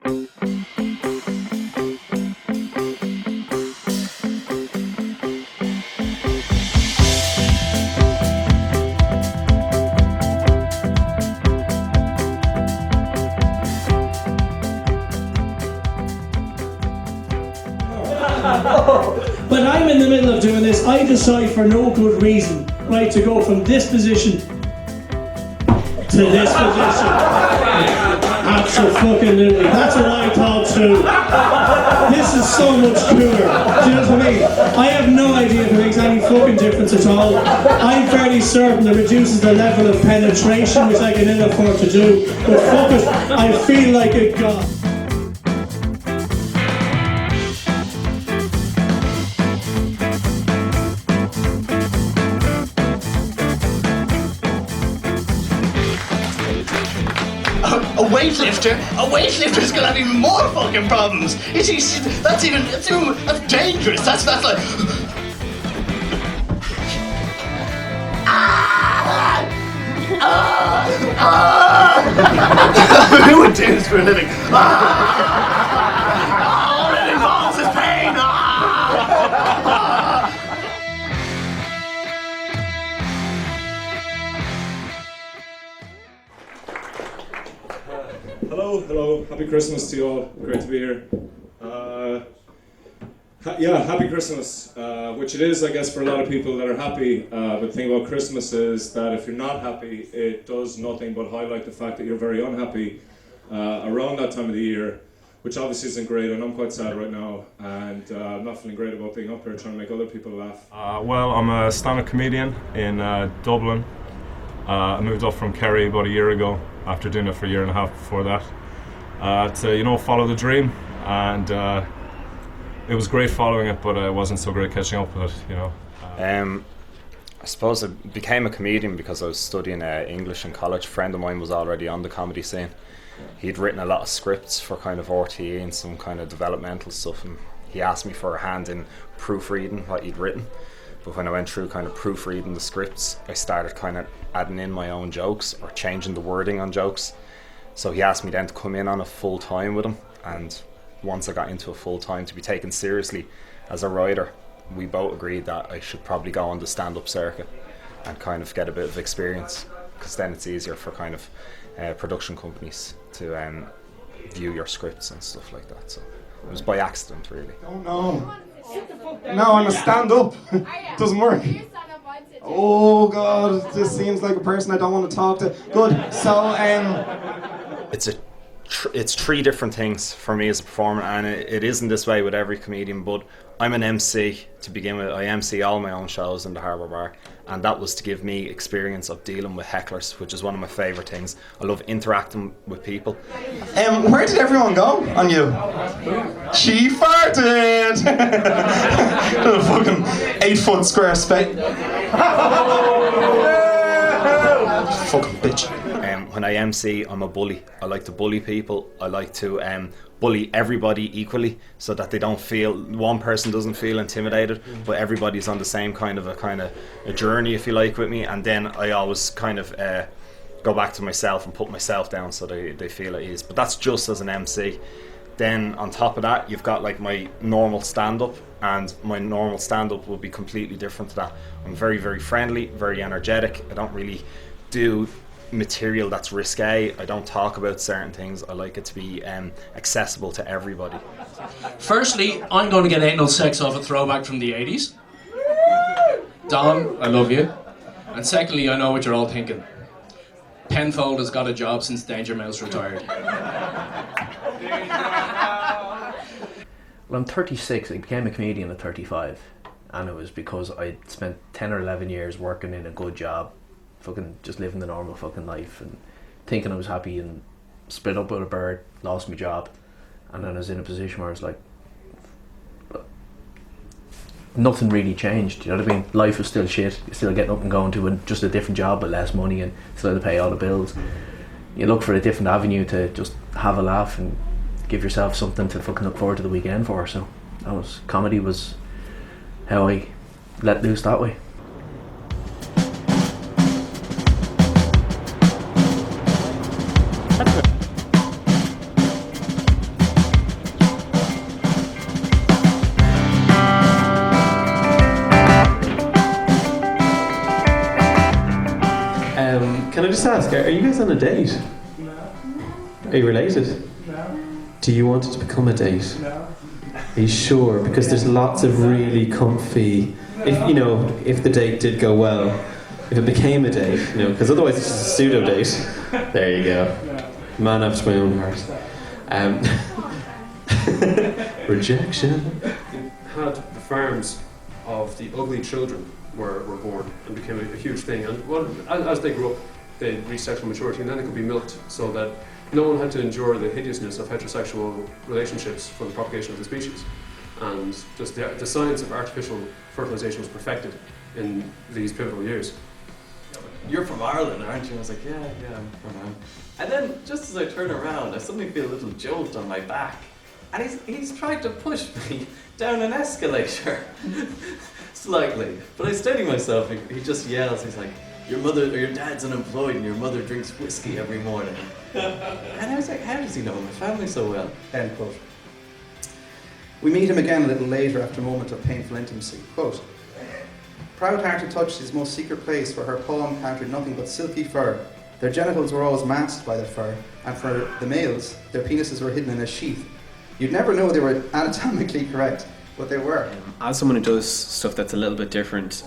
When I'm in the middle of doing this, I decide for no good reason, right, to go from this position to this position. Absolutely. That's what I thought too. This is so much cooler. Do you know what I mean? I have no idea if it makes any fucking difference at all. I'm fairly certain it reduces the level of penetration which I can ill afford to do. But fuck it, I feel like a god. A weightlifter's gonna have even more fucking problems. That's dangerous. That's like. Who would do this for a living? All it involves is pain. Hello, happy Christmas to you all, great to be here. Happy Christmas, which it is, I guess, for a lot of people that are happy, but the thing about Christmas is that if you're not happy, it does nothing but highlight the fact that you're very unhappy around that time of the year, which obviously isn't great, and I'm quite sad right now, and I'm not feeling great about being up here trying to make other people laugh. Well, I'm a stand-up comedian in Dublin. I moved up from Kerry about a year ago, after doing it for a year and a half before that, to follow the dream, and it was great following it, but it wasn't so great catching up with it. I suppose I became a comedian because I was studying English in college. A friend of mine was already on the comedy scene. He'd written a lot of scripts for kind of RTE and some kind of developmental stuff, and he asked me for a hand in proofreading what he'd written. But when I went through kind of proofreading the scripts, I started kind of adding in my own jokes or changing the wording on jokes. So he asked me then to come in on a full time with him, and once I got into a full time to be taken seriously as a writer, we both agreed that I should probably go on the stand-up circuit and kind of get a bit of experience, because then it's easier for kind of production companies to view your scripts and stuff like that. So it was by accident, really. Oh no. No, I'm a stand-up. Doesn't work. Oh god, this seems like a person I don't want to talk to. Good. So it's three different things for me as a performer, and it isn't this way with every comedian, but I'm an MC to begin with. I MC all my own shows in the Harbour Bar, and that was to give me experience of dealing with hecklers, which is one of my favourite things. I love interacting with people. Where did everyone go on you? She farted! A fucking 8-foot square space. Fucking bitch. When I MC, I'm a bully. I like to bully people. I like to bully everybody equally, so that they don't feel, one person doesn't feel intimidated, but everybody's on the same kind of a journey, if you like, with me. And then I always kind of go back to myself and put myself down so they feel at ease. But that's just as an MC. Then on top of that, you've got like my normal stand-up, and my normal stand-up will be completely different to that. I'm very, very friendly, very energetic. I don't really do material that's risque. I don't talk about certain things. I like it to be accessible to everybody. Firstly, I'm going to get anal sex off a throwback from the 80s. Dom, I love you. And secondly, I know what you're all thinking. Penfold has got a job since Danger Mouse retired. Well, I'm 36. I became a comedian at 35, and it was because I spent 10 or 11 years working in a good job, fucking just living the normal fucking life and thinking I was happy, and split up with a bird, lost my job, and then I was in a position where I was like, nothing really changed, you know what I mean? Life was still shit. You're still getting up and going to just a different job but less money, and still to pay all the bills. You look for a different avenue to just have a laugh and give yourself something to fucking look forward to the weekend for. So comedy was how I let loose that way. Can I just ask, are you guys on a date? No. Are you related? No. Do you want it to become a date? No. Are you sure? Because there's lots of really comfy, if the date did go well, if it became a date, because otherwise it's just a pseudo date. There you go. Man after my own heart. Rejection. Had the farms of the ugly children were born and became a huge thing. And as they grew up, they reached sexual maturity, and then they could be milked so that no one had to endure the hideousness of heterosexual relationships for the propagation of the species. And just the science of artificial fertilization was perfected in these pivotal years. You're from Ireland, aren't you? I was like, yeah, I'm from Ireland. And then, just as I turn around, I suddenly feel a little jolt on my back. And he's trying to push me down an escalator. Slightly. But I steady myself, he just yells, he's like, your dad's unemployed and your mother drinks whiskey every morning. And I was like, how does he know my family so well? End quote. We meet him again a little later after a moment of painful intimacy. Quote, Proud-hearted touched his most secret place where her paw encountered nothing but silky fur. Their genitals were always masked by the fur, and for the males, their penises were hidden in a sheath. You'd never know they were anatomically correct, but they were. As someone who does stuff that's a little bit different,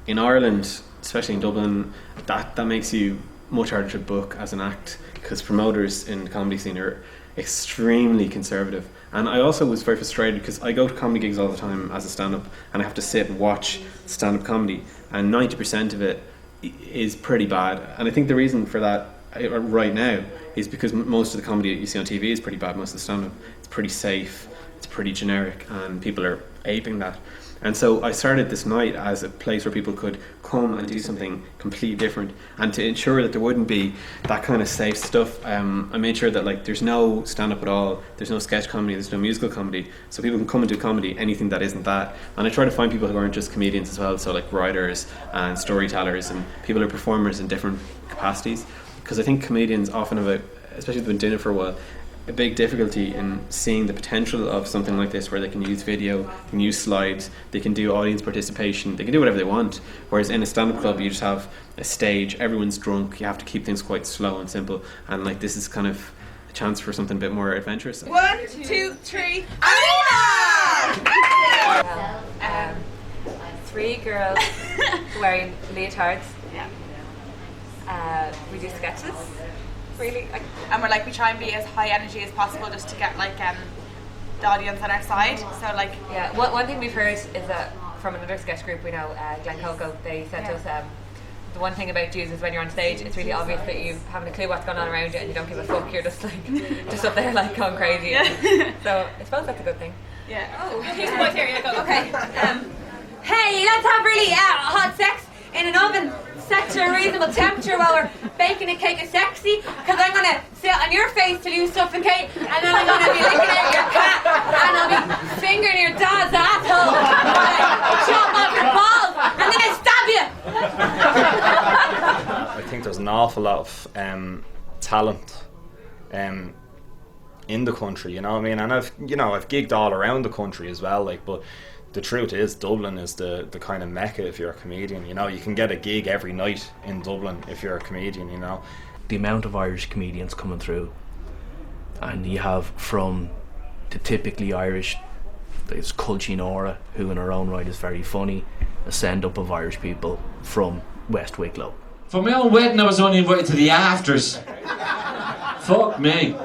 in Ireland, especially in Dublin, that makes you much harder to book as an act, because promoters in the comedy scene are extremely conservative. And I also was very frustrated because I go to comedy gigs all the time as a stand-up, and I have to sit and watch stand-up comedy, and 90% of it is pretty bad. And I think the reason for that right now is because most of the comedy you see on TV is pretty bad. Most of the stand-up, it's pretty safe, it's pretty generic, and people are aping that. And so I started this night as a place where people could come and do something completely different, and to ensure that there wouldn't be that kind of safe stuff, I made sure that there's no stand-up at all, there's no sketch comedy, there's no musical comedy, so people can come and do comedy, anything that isn't that. And I try to find people who aren't just comedians as well, so like writers and storytellers and people who are performers in different capacities, because I think comedians often have especially if they've been doing it for a while, a big difficulty in seeing the potential of something like this, where they can use video, they can use slides, they can do audience participation, they can do whatever they want. Whereas in a stand-up club, you just have a stage, everyone's drunk, you have to keep things quite slow and simple, and this is kind of a chance for something a bit more adventurous. 1, 2, 3, Arena! 3 girls wearing leotards. We do sketches. Really, and we try and be as high energy as possible just to get the audience on our side. So yeah. One thing we've heard is that from another sketch group we know, Glen Coco, they said to us the one thing about Jews is when you're on stage, it's really obvious that you haven't a clue what's going on around you and you don't give a fuck. You're just just up there going crazy. So I suppose that's a good thing. Yeah. Oh, here's the point here. You go. Okay. Hey, let's have really hot sex in an oven set to a reasonable temperature while we're baking a cake of sexy, because I'm going to sit on your face till you suffocate, and then I'm going to be licking out your cat, and I'll be fingering your dad's asshole, and chop off your balls, and then I stab you. I think there's an awful lot of talent in the country, you know what I mean? And I've gigged all around the country as well, but the truth is Dublin is the kind of mecca if you're a comedian. You can get a gig every night in Dublin if you're a comedian. The amount of Irish comedians coming through, and you have from the typically Irish, there's Culture Nora, who in her own right is very funny, a send-up of Irish people from West Wicklow. For my own wedding I was only invited to the afters. Fuck me.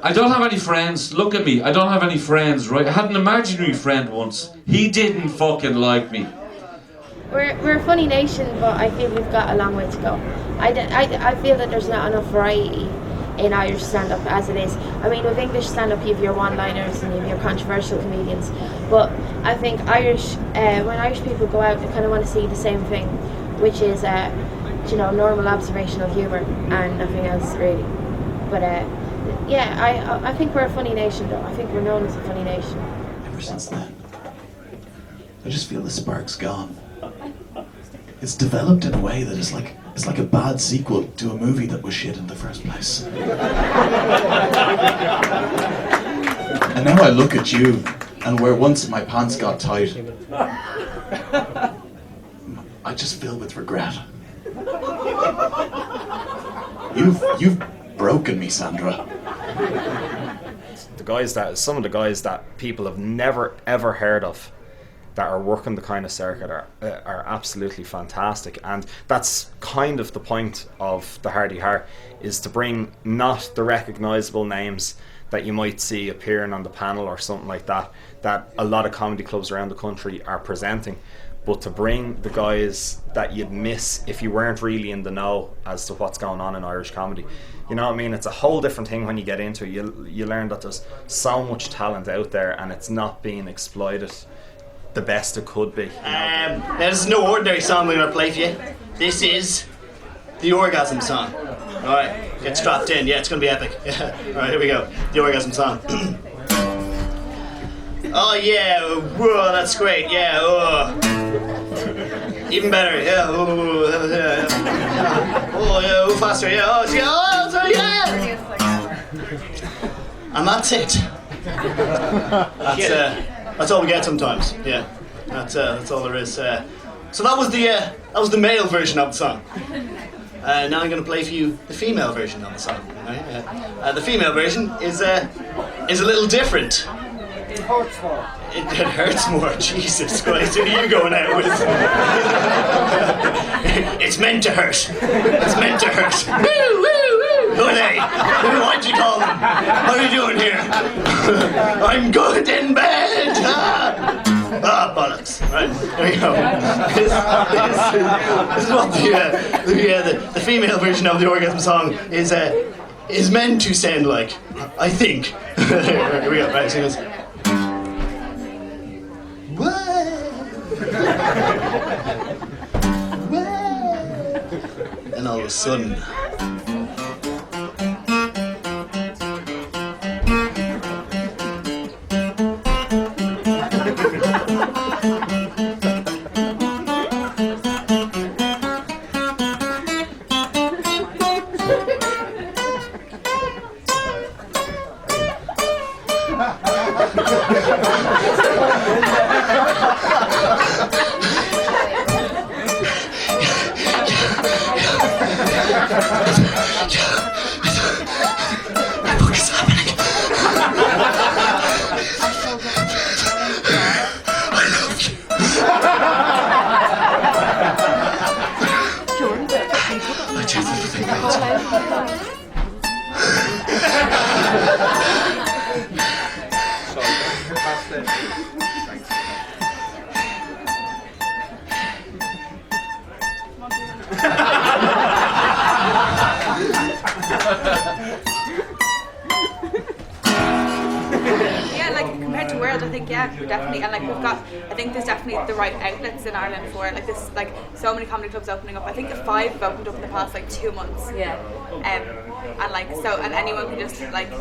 I don't have any friends. Look at me. I don't have any friends, right? I had an imaginary friend once. He didn't fucking like me. We're a funny nation, but I feel we've got a long way to go. I feel that there's not enough variety in Irish stand-up as it is. I mean, with English stand-up, you have your one-liners and you have your controversial comedians. But I think when Irish people go out, they kind of want to see the same thing, which is, normal observational humour and nothing else really. But I think we're a funny nation, though. I think we're known as a funny nation. Ever since then, I just feel the spark's gone. It's developed in a way that it's like a bad sequel to a movie that was shit in the first place. And now I look at you, and where once my pants got tight, I just feel with regret. You've broken me, Sandra. Some of the guys that people have never ever heard of that are working the kind of circuit are absolutely fantastic, and that's kind of the point of the Hardy Heart, is to bring not the recognisable names that you might see appearing on the panel or something like that a lot of comedy clubs around the country are presenting, but to bring the guys that you'd miss if you weren't really in the know as to what's going on in Irish comedy. You know what I mean? It's a whole different thing when you get into it. You learn that there's so much talent out there and it's not being exploited the best it could be. Now this is no ordinary song we're gonna play for you. This is the Orgasm Song. Alright, get strapped in. Yeah, it's gonna be epic. Alright, here we go. The Orgasm Song. Oh yeah, whoa, that's great. Yeah, oh. Even better. Yeah, oh, yeah. Oh yeah, oh, faster. Yeah, oh, yeah. And that's it. That's all we get sometimes. Yeah, that's all there is. So that was the male version of the song. Now I'm going to play for you the female version of the song. Right? The female version is a little different. It hurts more. It hurts more. Jesus Christ, who are you going out with? It's meant to hurt. It's meant to hurt. Woo, woo, woo. Who are they? What'd you call them? What are you doing here? I'm good in bed. Bollocks. Right, there we go. This is what the female version of the Orgasm Song is meant to sound like, I think. Here we go. Right, so it goes. And all of a sudden, what is happening? I love you. I just think Yeah, like compared to world, I think definitely, and like I think there's definitely the right outlets in Ireland for it. Like this, like so many comedy clubs opening up. I think 5 have opened up in the past 2 months. Yeah. And anyone can just write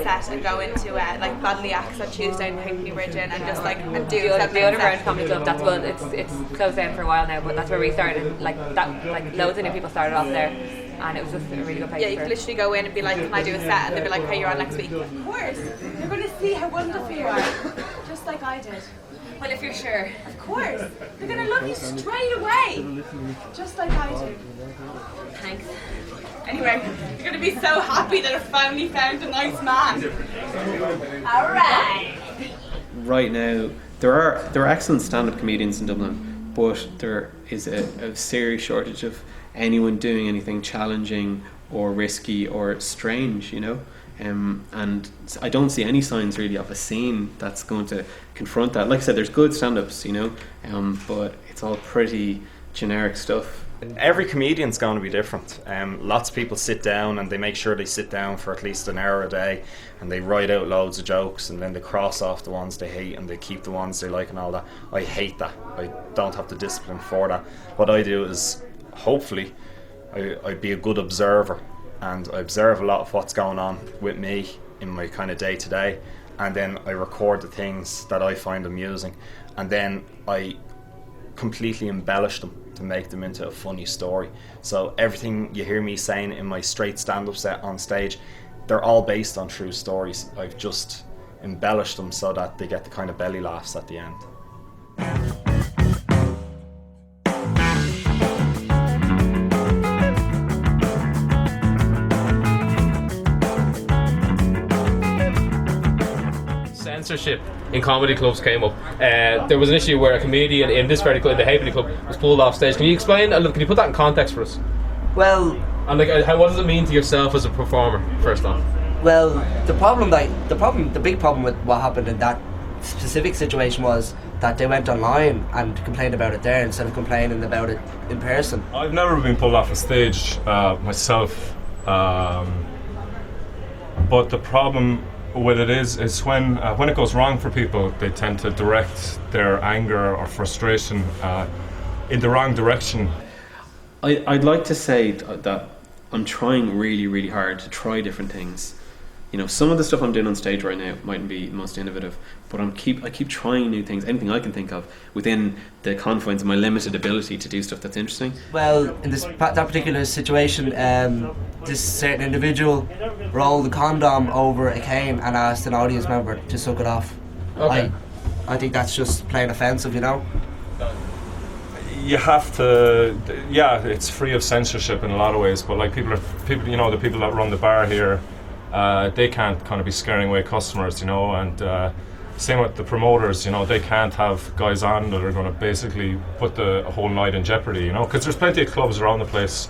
set and go into Badly Axe on Tuesday in Hackney Ridgeon and just and do the Underground Comedy Club. That's well, it's closed down for a while now, but that's where we started. Loads of new people started off there, and it was just a really good place. Yeah, you could literally go in and be like, "Can I do a set?" And they'd be like, "Hey, you're on next week." Of course, you're going to see how wonderful you are, just like I did. Well, if you're sure. Of course, they're going to love you straight away, just like I do. Thanks. Anyway, you're going to be so happy that I finally found a nice man. All right. Right now, there are excellent stand-up comedians in Dublin, but there is a serious shortage of anyone doing anything challenging or risky or strange, you know. And I don't see any signs really of a scene that's going to confront that. Like I said, there's good stand-ups, you know, but it's all pretty generic stuff. Every comedian's going to be different. Lots of people sit down and they make sure they sit down for at least an hour a day and they write out loads of jokes and then they cross off the ones they hate and they keep the ones they like and all that. I hate that. I don't have the discipline for that. What I do is, hopefully, I'd be a good observer and I observe a lot of what's going on with me in my kind of day to day, and then I record the things that I find amusing and then I completely embellish them to make them into a funny story. So everything you hear me saying in my straight stand-up set on stage, they're all based on true stories. I've just embellished them so that they get the kind of belly laughs at the end. censorship in comedy clubs came up. There was an issue where a comedian in this very club, the Halfpenny Club, was pulled off stage. Can you explain? Can you put that in context for us? Well, and like, what does it mean to yourself as a performer? First off, well, the big problem with what happened in that specific situation was that they went online and complained about it there instead of complaining about it in person. I've never been pulled off a stage myself, but the problem with it is when it goes wrong for people, they tend to direct their anger or frustration in the wrong direction. I'd like to say that I'm trying really, really hard to try different things. You know, some of the stuff I'm doing on stage right now mightn't be most innovative, but I keep trying new things, anything I can think of within the confines of my limited ability to do stuff that's interesting. Well, in that particular situation, this certain individual rolled a condom over a cane and asked an audience member to suck it off. Okay. I think that's just plain offensive, you know? You have to, yeah, it's free of censorship in a lot of ways, but like people, you know, the people that run the bar here, they can't kind of be scaring away customers, you know, and same with the promoters, you know, they can't have guys on that are going to basically put the whole night in jeopardy, you know, because there's plenty of clubs around the place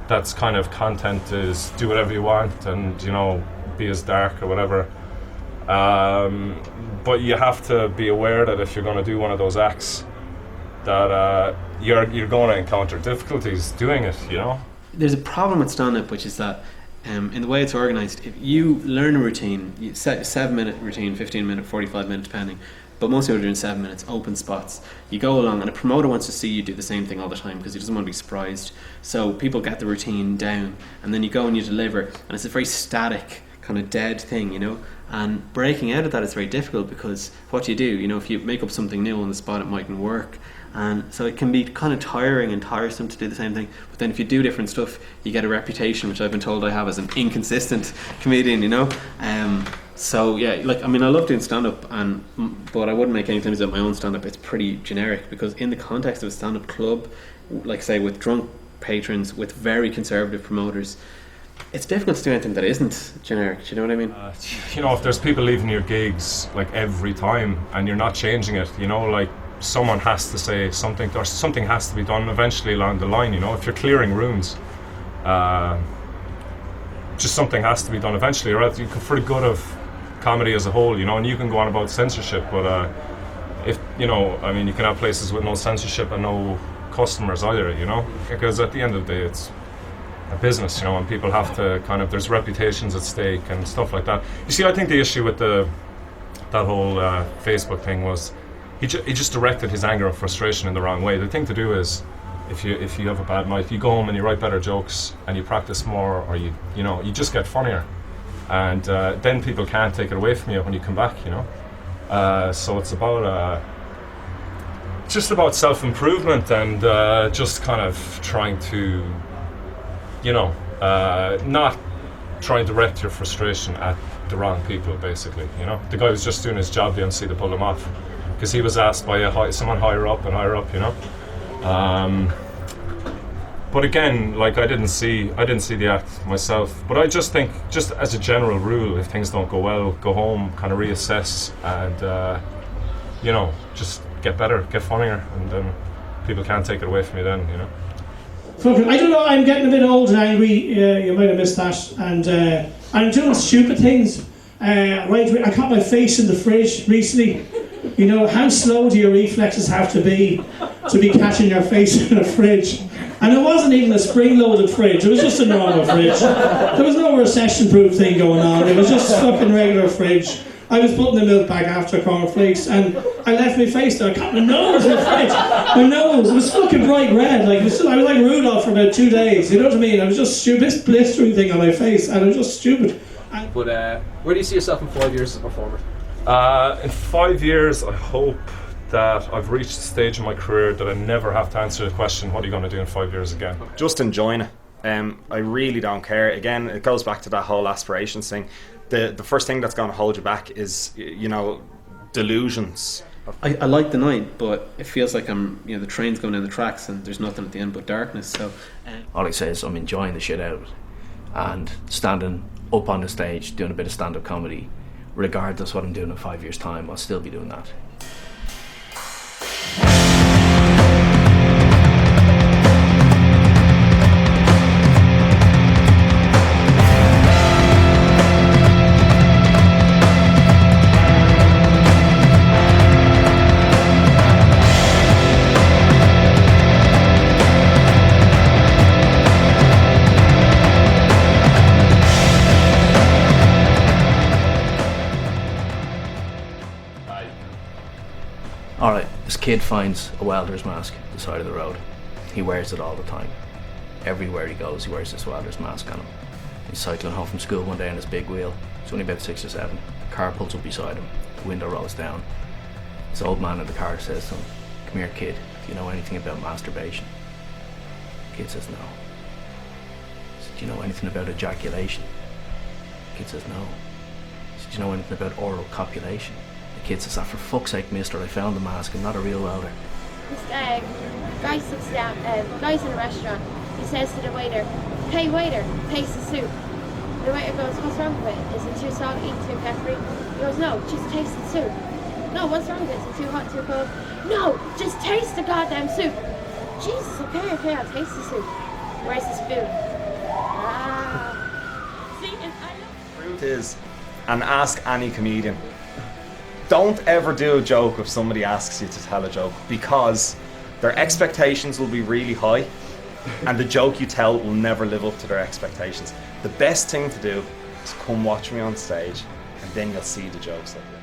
that's kind of content is do whatever you want and, you know, be as dark or whatever. But you have to be aware that if you're going to do one of those acts, that you're going to encounter difficulties doing it, you know. There's a problem with stand-up, which is that in the way it's organised, if you learn a routine, you set a 7-minute routine, 15-minute, 45-minute, depending, but most people are doing 7 minutes, open spots. You go along, and a promoter wants to see you do the same thing all the time because he doesn't want to be surprised. So people get the routine down, and then you go and you deliver, and it's a very static, kind of dead thing, you know. And breaking out of that is very difficult because what do? You know, if you make up something new on the spot, it mightn't work. And so it can be kind of tiring and tiresome to do the same thing. But then if you do different stuff, you get a reputation, which I've been told I have as an inconsistent comedian, you know. So yeah, like, I mean, I love doing stand-up, but I wouldn't make any claims about my own stand-up. It's pretty generic because in the context of a stand-up club, like say with drunk patrons, with very conservative promoters, it's difficult to do anything that isn't generic. Do you know what I mean? You know, if there's people leaving your gigs like every time and you're not changing it, you know, like someone has to say something, or something has to be done eventually along the line, you know. If you're clearing rooms, just something has to be done eventually, or else for the good of comedy as a whole, you know. And you can go on about censorship, but if, you know, I mean, you can have places with no censorship and no customers either, you know, because at the end of the day it's a business, you know, and people have to kind of, there's reputations at stake and stuff like that. You see, I think the issue with that whole Facebook thing was he just directed his anger and frustration in the wrong way. The thing to do is, if you have a bad night, you go home and you write better jokes and you practice more, or you just get funnier, and then people can't take it away from you when you come back, you know. So it's about just about self-improvement and just kind of trying to, you know, not trying to direct your frustration at the wrong people, basically, you know. The guy was just doing his job, the MC, to pull him off, because he was asked by someone higher up, you know. But again, like, I didn't see the act myself, but I just think, just as a general rule, if things don't go well, go home, kind of reassess, and you know, just get better, get funnier, and then people can't take it away from you then, you know. I don't know, I'm getting a bit old and angry, you might have missed that, and I'm doing stupid things. I caught my face in the fridge recently. You know, how slow do your reflexes have to be catching your face in a fridge? And it wasn't even a spring-loaded fridge, it was just a normal fridge. There was no recession-proof thing going on, it was just a fucking regular fridge. I was putting the milk back after cornflakes, and I left my face there. I caught my nose in the fridge. My nose, it was fucking bright red. Like, I was like Rudolph for about 2 days. You know what I mean? I was just stupid, this blistering thing on my face, and I was just stupid. But where do you see yourself in 5 years as a performer? In 5 years, I hope that I've reached the stage in my career that I never have to answer the question, what are you going to do in 5 years again? Just enjoying it. I really don't care. Again, it goes back to that whole aspirations thing. The first thing that's going to hold you back is, you know, delusions. I like the night, but it feels like the train's going down the tracks and there's nothing at the end but darkness. So all I say is I'm enjoying the shit out of it, and standing up on the stage doing a bit of stand-up comedy, regardless what I'm doing in 5 years' time, I'll still be doing that. Alright, this kid finds a welder's mask at the side of the road. He wears it all the time. Everywhere he goes, he wears this welder's mask on him. He's cycling home from school one day on his big wheel. He's only about 6 or 7. A car pulls up beside him. The window rolls down. This old man in the car says to him, "Come here, kid, do you know anything about masturbation?" The kid says no. He said, "Do you know anything about ejaculation?" The kid says no. He said, "Do you know anything about oral copulation?" The kid says, "Ah, for fuck's sake, mister, I found the mask, I'm not a real welder." This guy sits down, guy's in a restaurant. He says to the waiter, "Hey waiter, taste the soup." The waiter goes, "What's wrong with it? Is it too salty, too peppery?" He goes, "No, just taste the soup." "No, what's wrong with it? Is it too hot, too cold?" "No, just taste the goddamn soup." "Jesus, okay, I'll taste the soup." "Where's the spoon?" See, Truth is, and ask any comedian, don't ever do a joke if somebody asks you to tell a joke, because their expectations will be really high and the joke you tell will never live up to their expectations. The best thing to do is come watch me on stage and then you'll see the jokes that I do.